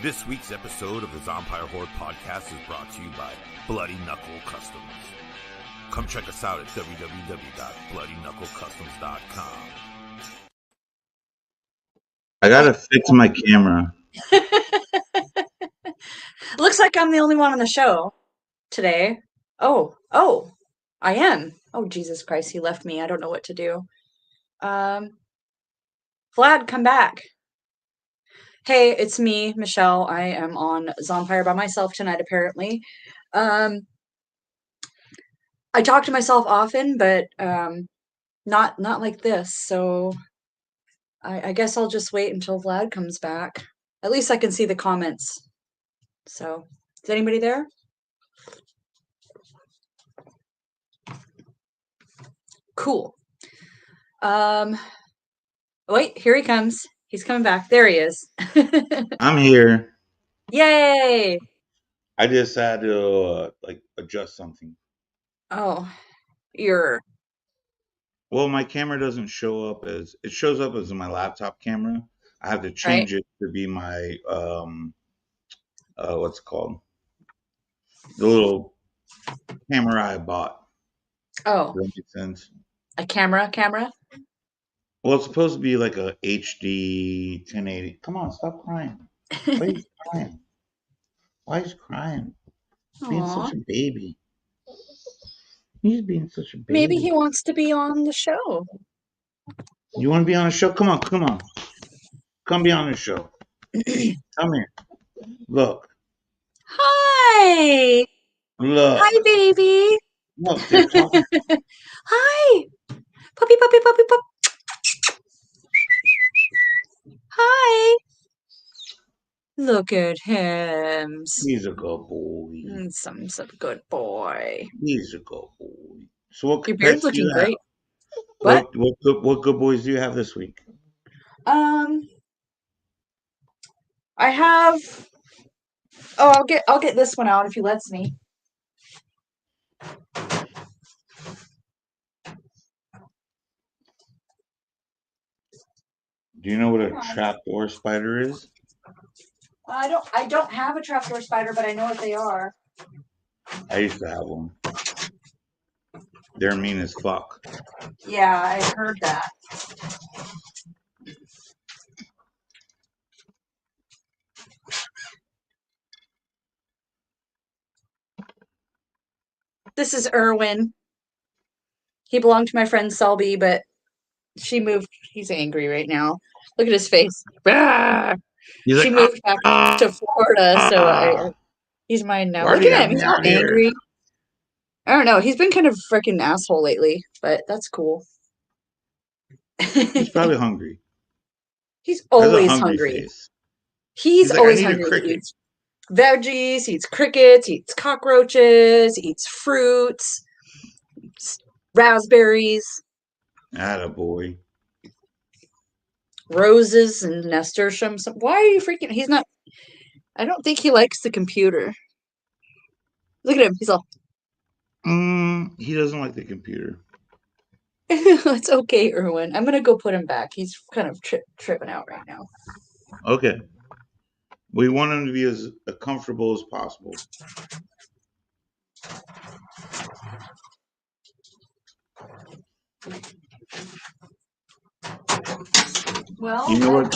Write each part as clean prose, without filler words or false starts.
This week's episode of the Zompire Horde podcast is brought to you by Bloody Knuckle Customs. Come check us out at www.bloodyknucklecustoms.com. I gotta fix my camera. Looks like I'm the only one on the show today. Oh, I am. Oh, Jesus Christ, he left me. I don't know what to do. Vlad, come back. Hey, it's me, Michelle. I am on Zompire by myself tonight, apparently. I talk to myself often, but not like this. So I guess I'll just wait until Vlad comes back. At least I can see the comments. So, is anybody there? Cool. Wait, here he comes. He's coming back. There he is. I'm here. Yay! I just had to adjust something. Oh, well, my camera doesn't show up as it shows up as my laptop camera. I have to change it to be my what's it called? The little camera I bought. Oh. Does that make sense? A camera? Well, it's supposed to be like a HD 1080. Come on, stop crying. Why are you crying? Why is he crying? He's being such a baby. He's being such a baby. Maybe he wants to be on the show. You want to be on the show? Come on. Come be on the show. Come here. Look. Hi. Look. Hi, baby. Look, they're talking. Hi. Puppy. Hi. Look at him. He's a good boy. Some good boy. He's a good boy. So what your beard's looking great. What good boys do you have this week? I have. Oh, I'll get this one out if he lets me. Do you know what a trapdoor spider is? I don't have a trapdoor spider, but I know what they are. I used to have one. They're mean as fuck. Yeah, I heard that. This is Erwin. He belonged to my friend Selby, but she moved. He's angry right now. Look at his face. She moved back to Florida, so he's mine now. Look at him. He's not angry. I don't know. He's been kind of freaking asshole lately, but that's cool. He's probably hungry. He's always hungry. He's always hungry. He eats veggies, eats crickets, eats cockroaches, eats fruits, eats raspberries. Attaboy. Roses and nasturtium. Why are you freaking? He's not. I don't think he likes the computer. Look at him. He's all. He doesn't like the computer. It's okay, Erwin. I'm gonna go put him back. He's kind of tripping out right now. Okay. We want him to be as comfortable as possible. Well, you know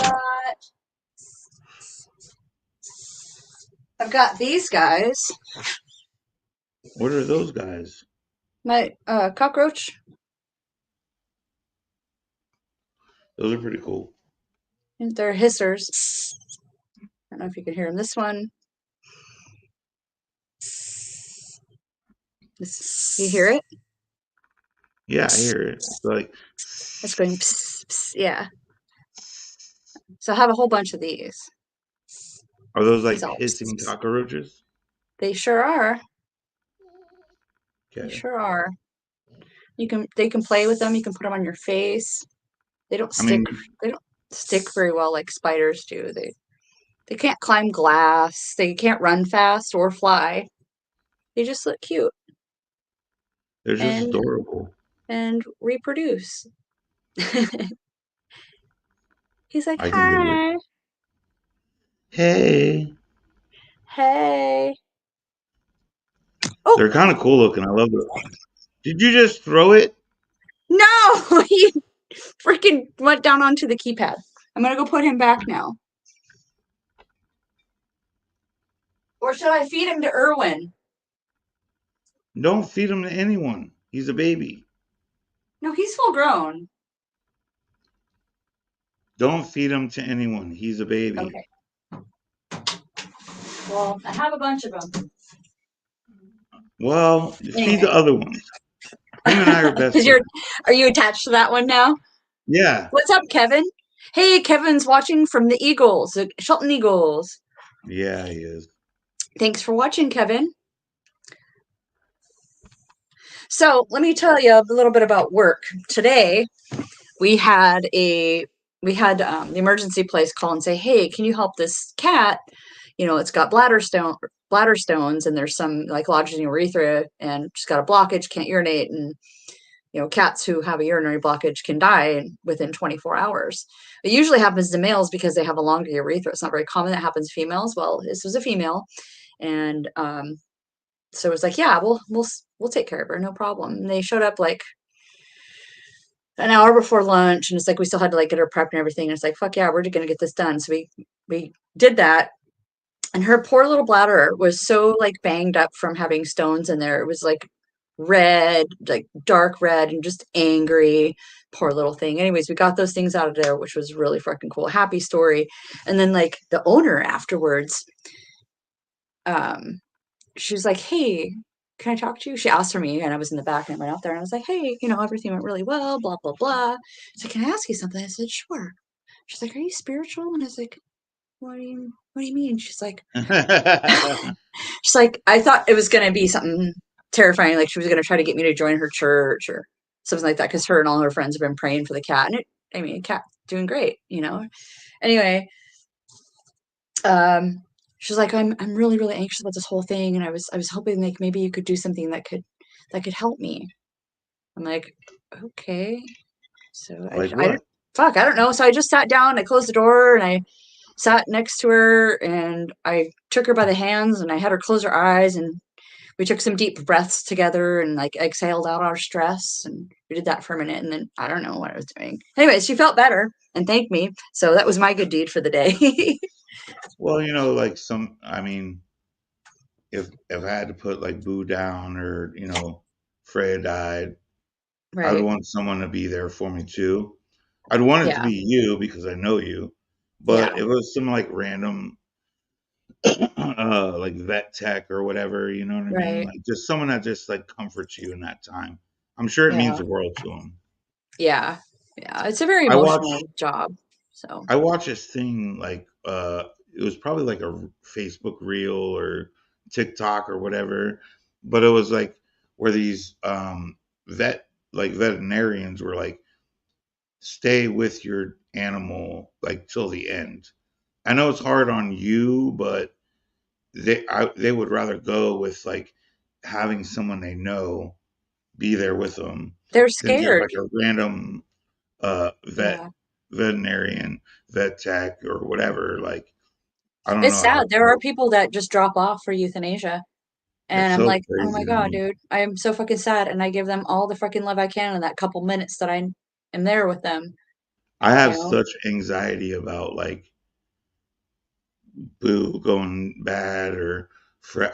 I've got these guys. What are those guys? My cockroach. Those are pretty cool. And they're hissers. I don't know if you can hear them. This one. You hear it? Yeah, I hear it. It's like. It's going pss, pss, yeah. So I have a whole bunch of these. Are those like hissing cockroaches? They sure are. Okay. They sure are. They can play with them. You can put them on your face. They don't stick. They don't stick very well like spiders do. They can't climb glass. They can't run fast or fly. They just look cute. They're just adorable. And reproduce. He's like, I hi. Hey. Hey. Oh. They're kind of cool looking. I love it. Did you just throw it? No! He freaking went down onto the keypad. I'm going to go put him back now. Or should I feed him to Erwin? Don't feed him to anyone. He's a baby. No, he's full grown. Don't feed him to anyone. He's a baby. Okay. Well, I have a bunch of them. Well, feed the other ones. Him and I are best friends. Are you attached to that one now? Yeah. What's up, Kevin? Hey, Kevin's watching from the Eagles, the Shelton Eagles. Yeah, he is. Thanks for watching, Kevin. So let me tell you a little bit about work. Today, we had the emergency place call and say, hey, can you help this cat? You know, it's got bladder stones, and there's some like lodged in urethra, and she's got a blockage, can't urinate, and you know, cats who have a urinary blockage can die within 24 hours. It usually happens to males because they have a longer urethra. It's not very common that happens to females. Well, this was a female, and so it was like, yeah, we'll take care of her, no problem. And they showed up like an hour before lunch, and it's like we still had to like get her prepped and everything. And it's like, fuck yeah, we're just gonna get this done. So we did that, and her poor little bladder was so like banged up from having stones in there. It was like red, like dark red, and just angry. Poor little thing. Anyways, we got those things out of there, which was really fucking cool. Happy story. And then like the owner afterwards, she was like, hey, can I talk to you? She asked for me, and I was in the back, and I went out there, and I was like, hey, you know, everything went really well, blah, blah, blah. She's like, can I ask you something? I said, sure. She's like, are you spiritual? And I was like, what do you mean? She's like, I thought it was going to be something terrifying. Like she was going to try to get me to join her church or something like that. Cause her and all her friends have been praying for the cat, and the cat doing great, you know? Anyway, she's like, I'm really, really anxious about this whole thing. And I was hoping like maybe you could do something that could help me. I'm like, okay. So Like what? I don't know. So I just sat down, I closed the door, and I sat next to her, and I took her by the hands, and I had her close her eyes, and we took some deep breaths together and like exhaled out our stress, and we did that for a minute, and then I don't know what I was doing. Anyway, she felt better and thanked me. So that was my good deed for the day. Well, you know, like I mean, if I had to put like Boo down or, you know, Freya died, I'd Right. want someone to be there for me too. I'd want it to Yeah. be you because I know you, Yeah. but if it was some like random, like vet tech or whatever, you know what I mean? Right. Like just someone that just like comforts you in that time. I'm sure it means Yeah. the world to them. Yeah. Yeah. It's a very I watch emotional job. So I watched this thing like it was probably like a Facebook reel or TikTok or whatever, but it was like where these veterinarians were like stay with your animal like till the end. I know it's hard on you, but they would rather go with like having someone they know be there with them they're than just scared. like a random Yeah. veterinarian, vet tech or whatever. Like I don't It's know how sad. There are people that just drop off for euthanasia. it's And I'm so like, oh my crazy to God, me. dude, I am so fucking sad. And I give them all the fucking love I can in that couple minutes that I am there with them, I you have know? such anxiety about like Boo going bad or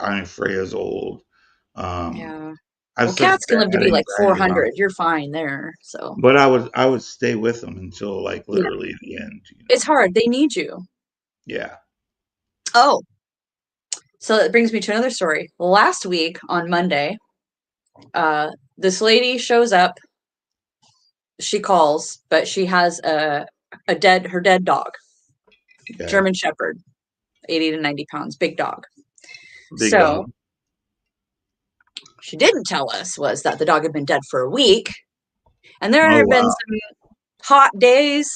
I mean Freya's old. Um, Yeah. I have Well, such cats can live to bad be like anxiety about 400. it. You're fine there. So, But I would stay with them until like yeah, literally the end, you it's know. hard. They need you. Yeah. Oh, so that brings me to another story. Last week on Monday, this lady shows up. She calls, but she has her dead dog, Okay. German Shepherd, 80 to 90 pounds, big dog. Big So dog. she didn't tell us was that the dog had been dead for a week, and there Oh had been wow. some hot days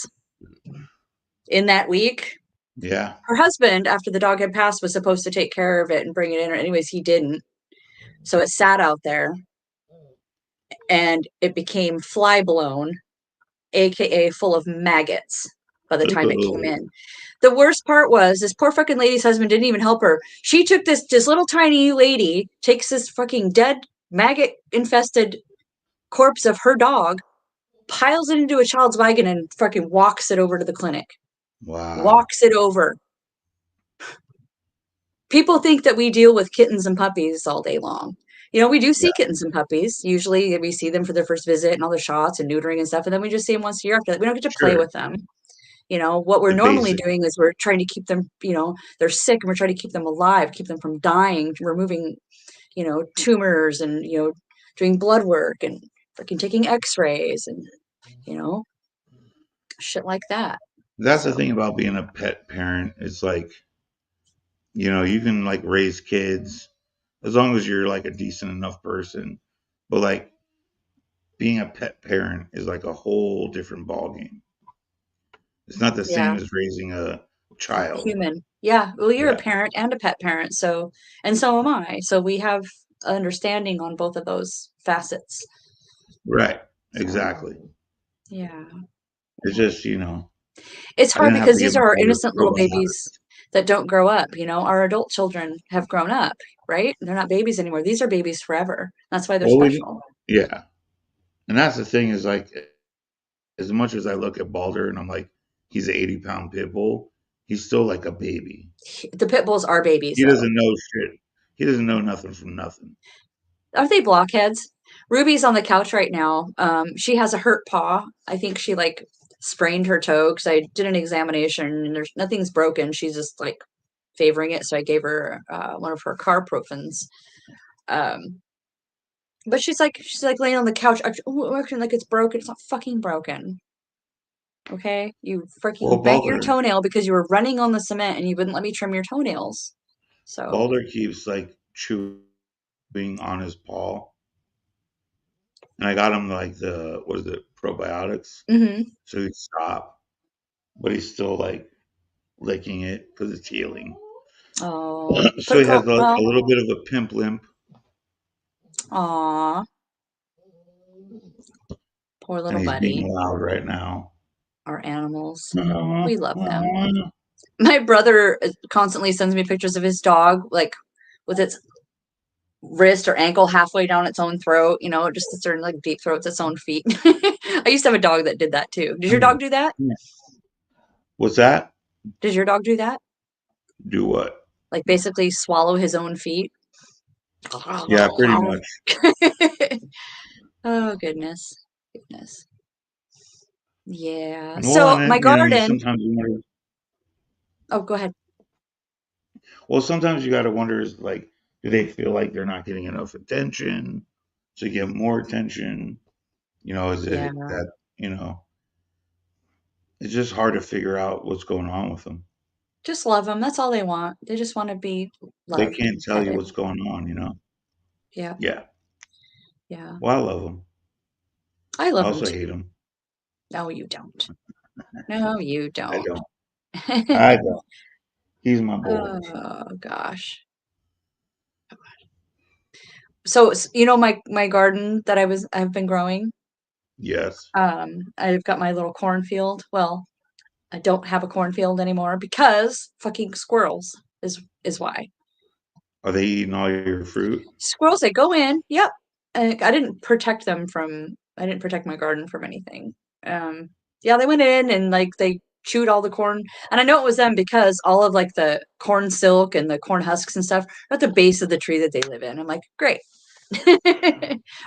in that week. Yeah. Her husband, after the dog had passed, was supposed to take care of it and bring it in. Anyways, he didn't. So it sat out there, and it became fly blown, aka full of maggots. by the time it came in. The worst part was this poor fucking lady's husband didn't even help her. She took this little tiny lady, takes this fucking dead, maggot infested corpse of her dog, piles it into a child's wagon, and fucking walks it over to the clinic. Wow. Walks it over. People think that we deal with kittens and puppies all day long. You know, we do see kittens and puppies. Usually we see them for their first visit and all the shots and neutering and stuff, and then we just see them once a year after that. We don't get to play with them. You know, what we're normally doing is we're trying to keep them, you know, they're sick and we're trying to keep them alive, keep them from dying, removing, you know, tumors and, you know, doing blood work and freaking taking x-rays and, you know, shit like that. That's the thing about being a pet parent. It's like, you know, you can like raise kids as long as you're like a decent enough person. But like being a pet parent is like a whole different ballgame. It's not the same as raising a child. Human. Yeah. Well, you're a parent and a pet parent. So, and so am I. So we have understanding on both of those facets. Right. Exactly. Yeah. It's just, you know, it's hard because these are our innocent little babies that don't grow up. You know, our adult children have grown up, right? They're not babies anymore. These are babies forever. That's why they're special. Yeah. And that's the thing is like, as much as I look at Balder and I'm like, he's an 80-pound pit bull, he's still like a baby. The pit bulls are babies. He doesn't know shit. He doesn't know nothing from nothing. Are they blockheads? Ruby's on the couch right now. She has a hurt paw. I think she like sprained her toe because I did an examination and there's nothing's broken. She's just like favoring it. So I gave her one of her carprofens. But she's like laying on the couch acting like it's broken. It's not fucking broken. Okay? You freaking bent your toenail because you were running on the cement and you wouldn't let me trim your toenails. So Balder keeps like chewing on his paw. And I got him like the, what is it, probiotics? Mm-hmm. So he'd stop. But he's still like licking it because it's healing. Oh. So he has a little bit of a pimp limp. Aw. Poor little and he's buddy. Being loud right now. Our animals. We love them. My brother constantly sends me pictures of his dog, like with its wrist or ankle halfway down its own throat, you know, just sits there and like deep throats its own feet. I used to have a dog that did that too. Did your dog do that? What's that? Did your dog do that? Do what? Like basically swallow his own feet? Yeah, pretty much. Oh, goodness. Goodness. Yeah. Well, so my garden. Sometimes you wonder. Oh, go ahead. Well, sometimes you got to wonder, is like, do they feel like they're not getting enough attention? So you get more attention. You know, is it that, you know, it's just hard to figure out what's going on with them. Just love them. That's all they want. They just want to be loved. They can't tell you what's going on, you know? Yeah. Yeah. Yeah. Well, I love them. I love them. I also hate them. No, you don't. No, you don't. I don't. He's my boy. Oh, gosh. So, you know, my garden that I've been growing. Yes. I've got my little cornfield. Well, I don't have a cornfield anymore because fucking squirrels is why. Are they eating all your fruit? Squirrels, they go in. Yep. I didn't protect my garden from anything. Yeah, they went in and like they chewed all the corn. And I know it was them because all of like the corn silk and the corn husks and stuff are at the base of the tree that they live in. I'm like, great.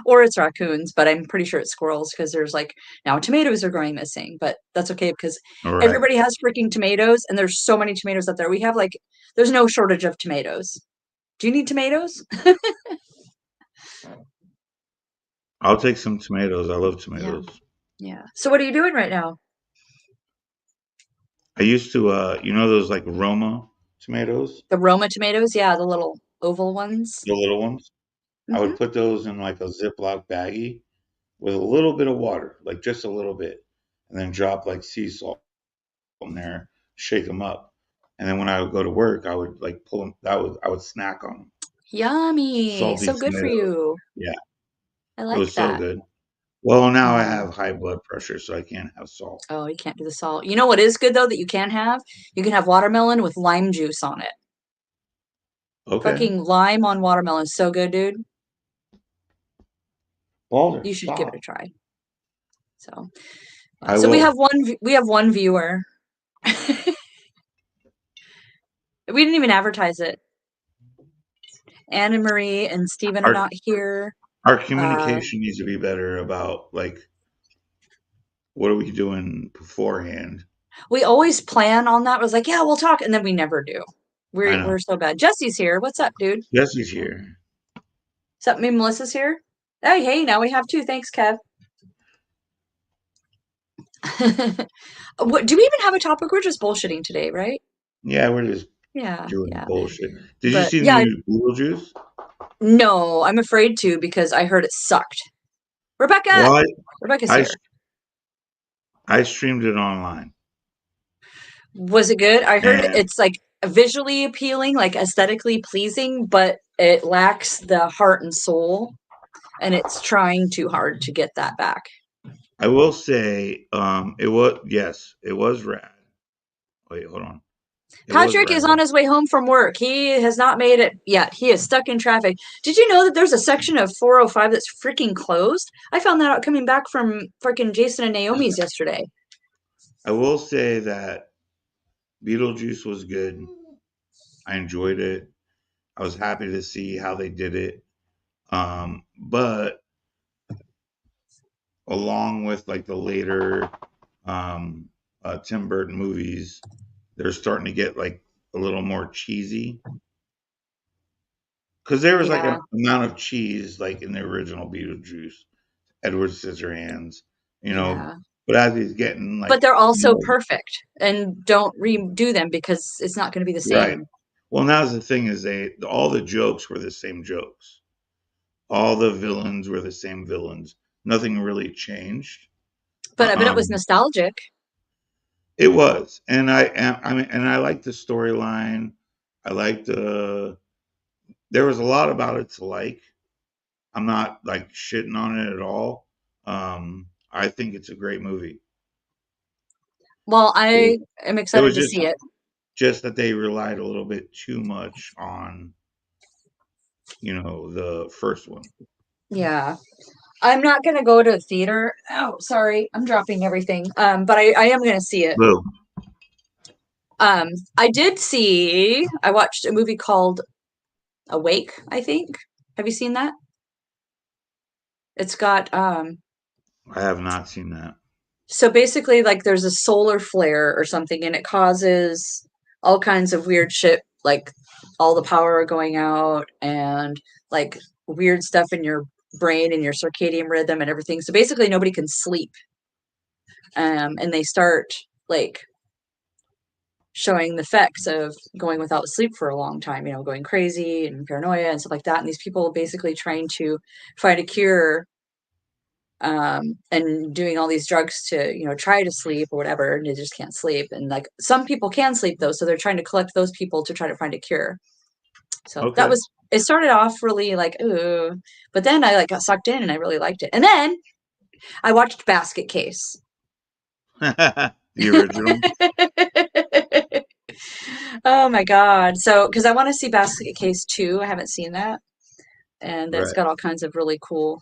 Or it's raccoons, but I'm pretty sure it's squirrels because there's like now tomatoes are growing missing, but that's okay because everybody has freaking tomatoes and there's so many tomatoes out there. We have like, there's no shortage of tomatoes. Do you need tomatoes? I'll take some tomatoes. I love tomatoes. Yeah. So what are you doing right now? I used to, you know, those like Roma tomatoes? The Roma tomatoes? Yeah, the little oval ones. The little ones? Mm-hmm. I would put those in like a Ziploc baggie with a little bit of water, like just a little bit, and then drop like sea salt in there, shake them up. And then when I would go to work, I would like pull them. I would snack on them. Yummy. Salty so good tomatoes. For you. Yeah. I like that. It was so good. Well, now I have high blood pressure, so I can't have salt. Oh, you can't do the salt. You know what is good though that you can have? You can have watermelon with lime juice on it. Okay. Fucking lime on watermelon is so good, dude. Balder, You should stop. give it a try. So, I so will. we have one viewer. We didn't even advertise it. Anna Marie and Steven are not here. Our communication needs to be better about like what are we doing beforehand. We always plan on that. It was like, yeah, we'll talk, and then we never do. We're so bad. Jesse's here. What's up, dude? Jesse's here. What's up? Me, Melissa's here. Hey, now we have two. Thanks, Kev. What do we even have a topic? We're just bullshitting today, right? Yeah, we're just doing bullshit. Did you see the new Beetlejuice? No, I'm afraid to because I heard it sucked. Rebecca! What? Rebecca's here. I streamed it online. Was it good? I heard it's like visually appealing, like aesthetically pleasing, but it lacks the heart and soul, and it's trying too hard to get that back. I will say, it was rad. Wait, hold on. Patrick is on his way home from work. He has not made it yet. He is stuck in traffic. Did you know that there's a section of 405 that's freaking closed? I found that out coming back from freaking Jason and Naomi's yesterday. I will say that Beetlejuice was good. I enjoyed it. I was happy to see how they did it. But along with like the later Tim Burton movies, they're starting to get like a little more cheesy. Because there was like an amount of cheese like in the original Beetlejuice, Edward Scissorhands, but as he's getting like, but they're also perfect, and don't redo them because it's not going to be the same. Right. Well, now's the thing is all the jokes were the same jokes. All the villains were the same villains. Nothing really changed. But I bet it was nostalgic. It was, and I liked the storyline. I liked there was a lot about it to like. I'm not like shitting on it at all. I think it's a great movie. Well, I am excited to see it. Just that they relied a little bit too much on, the first one. Yeah. I'm not going to go to a theater. Oh, sorry. I'm dropping everything. But I am going to see it. Boo. I watched a movie called Awake, I think. Have you seen that? It's got I have not seen that. So basically, like, there's a solar flare or something, and it causes all kinds of weird shit, like all the power going out and like weird stuff in your brain and your circadian rhythm and everything. So basically, nobody can sleep. And they start like showing the effects of going without sleep for a long time, going crazy and paranoia and stuff like that. And these people basically trying to find a cure and doing all these drugs to, try to sleep or whatever, and they just can't sleep. And like some people can sleep though, so they're trying to collect those people to try to find a cure. So it started off really like, ooh, but then I like got sucked in and I really liked it. And then I watched Basket Case. The original. Oh my God. So, because I want to see Basket Case 2. I haven't seen that. And it's got all kinds of really cool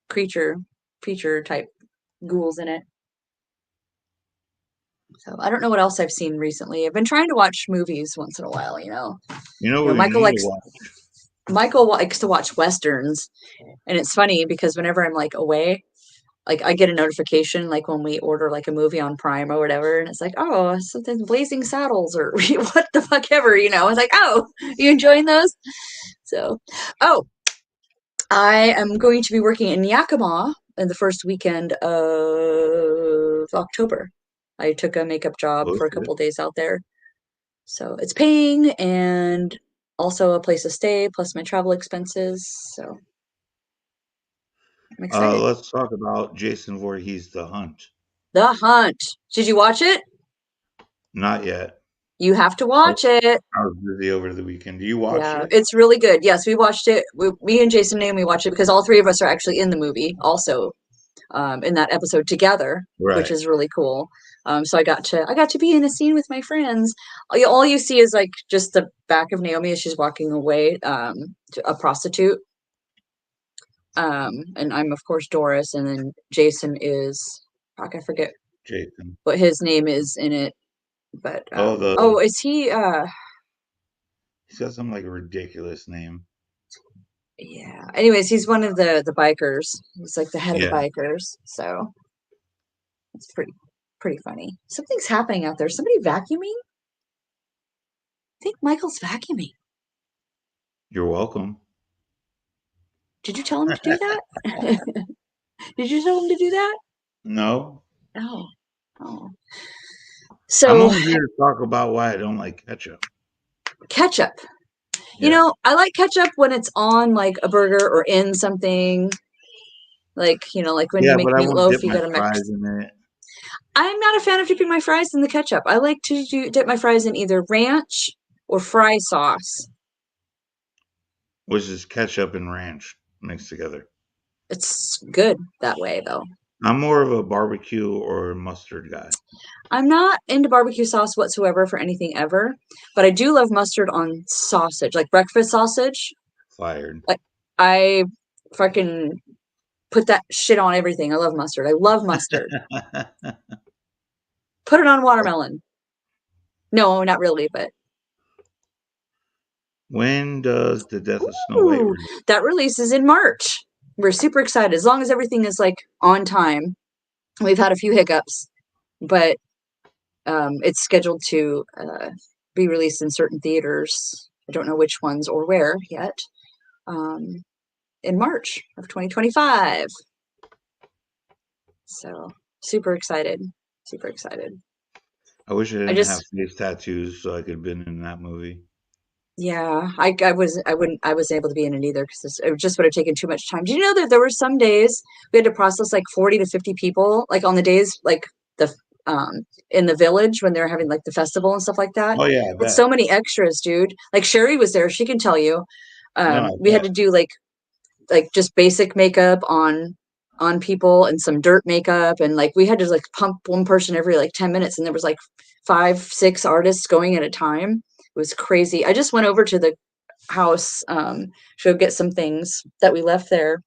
creature type ghouls in it. So I don't know what else I've seen recently. I've been trying to watch movies once in a while, Michael likes to watch Westerns. And it's funny because whenever I'm like away, like I get a notification like when we order like a movie on Prime or whatever, and it's like, oh, something Blazing Saddles or what the fuck ever, I was like, oh, you enjoying those? So, I am going to be working in Yakima in the first weekend of October. I took a makeup job for a couple days out there. So it's paying and also a place to stay, plus my travel expenses. So I'm excited. Let's talk about Jason Voorhees' The Hunt. The Hunt. Did you watch it? Not yet. You have to watch it. I was busy over the weekend. Do you watch it? It's really good. Yes, we watched it. Me and Jason Naomi watched it because all three of us are actually in the movie also, in that episode together, which is really cool. So I got to be in a scene with my friends. All you see is like just the back of Naomi as she's walking away, to a prostitute. And I'm of course Doris, and then Jason is, fuck, I forget Jason. what his name is in it, but is he? He's got some like ridiculous name. Yeah. Anyways, he's one of the bikers. He's like the head of the bikers. So it's pretty funny. Something's happening out there. Somebody vacuuming? I think Michael's vacuuming. You're welcome. Did you tell him to do that? Did you tell him to do that? No. Oh. So I'm only here to talk about why I don't like ketchup. Ketchup. Yeah. I like ketchup when it's on like a burger or in something. Like, like when you make meatloaf, you gotta mix in it. I'm not a fan of dipping my fries in the ketchup. I like to dip my fries in either ranch or fry sauce. Which is ketchup and ranch mixed together. It's good that way, though. I'm more of a barbecue or mustard guy. I'm not into barbecue sauce whatsoever for anything ever, but I do love mustard on sausage, like breakfast sausage. Fired. Like I fucking put that shit on everything. I love mustard. I love mustard. Put it on watermelon. No, not really, but. When does The Death of Snow White release? That releases in March. We're super excited. As long as everything is like on time. We've had a few hiccups, but it's scheduled to be released in certain theaters. I don't know which ones or where yet. In March of 2025. So super excited. Super excited. I wish I didn't have face tattoos so I could have been in that movie. Yeah, I wasn't able to be in it either because it just would have taken too much time. Do you know that there were some days we had to process like 40 to 50 people, like on the days like the in the village when they were having like the festival and stuff like that. Oh yeah, with so many extras, dude. Like Sherry was there; she can tell you. We had to do like just basic makeup on people and some dirt makeup, and like we had to like pump one person every like 10 minutes, and there was like 5-6 artists going at a time. It was crazy. I just went over to the house to get some things that we left there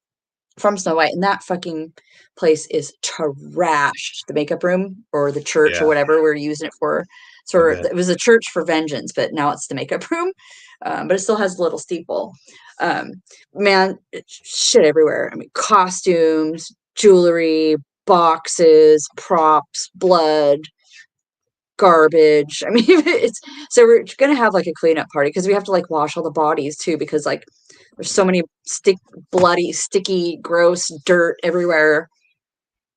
from Snow White, and that fucking place is trashed. The makeup room or the church or whatever we're using it for. So it was a church for vengeance, but now it's the makeup room. But it still has a little steeple. Man, shit everywhere. I mean, costumes, jewelry, boxes, props, blood, garbage. I mean, so we're gonna have like a cleanup party because we have to like wash all the bodies too, because like there's so many bloody, sticky, gross dirt everywhere.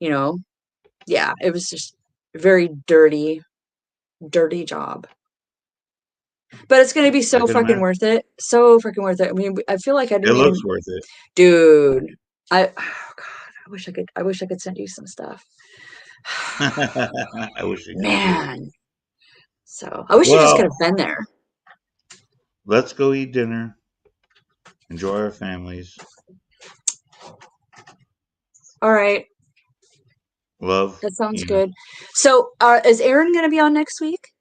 Yeah, it was just a very dirty job. But it's gonna be so fucking worth it. So fucking worth it. I mean, I feel like I didn't. It looks worth it, dude. Oh God, I wish I could send you some stuff. I wish you could. Man. So I wish you just could have been there. Let's go eat dinner. Enjoy our families. All right. Love. That sounds good. So is Aaron going to be on next week?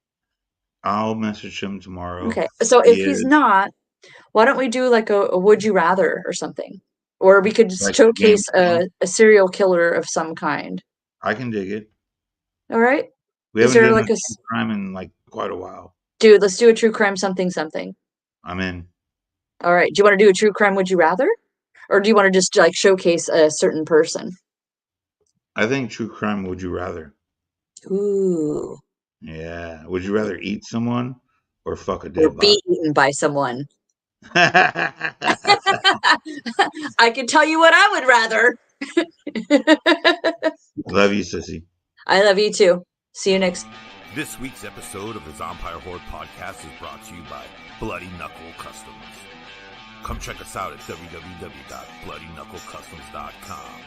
I'll message him tomorrow. Okay. So if he's not, why don't we do like a would you rather or something? Or we could just showcase a serial killer of some kind. I can dig it. All right. We haven't done like a crime in like quite a while. Dude, let's do a true crime something. I'm in. All right. Do you want to do a true crime would you rather? Or do you want to just like showcase a certain person? I think true crime would you rather. Ooh. Yeah. Would you rather eat someone or fuck a dead body? Or be eaten by someone? I can tell you what I would rather. Love you, sissy. I love you too. See you next. This week's episode of the Zompire Horde podcast is brought to you by Bloody Knuckle Customs. Come check us out at www.bloodyknucklecustoms.com.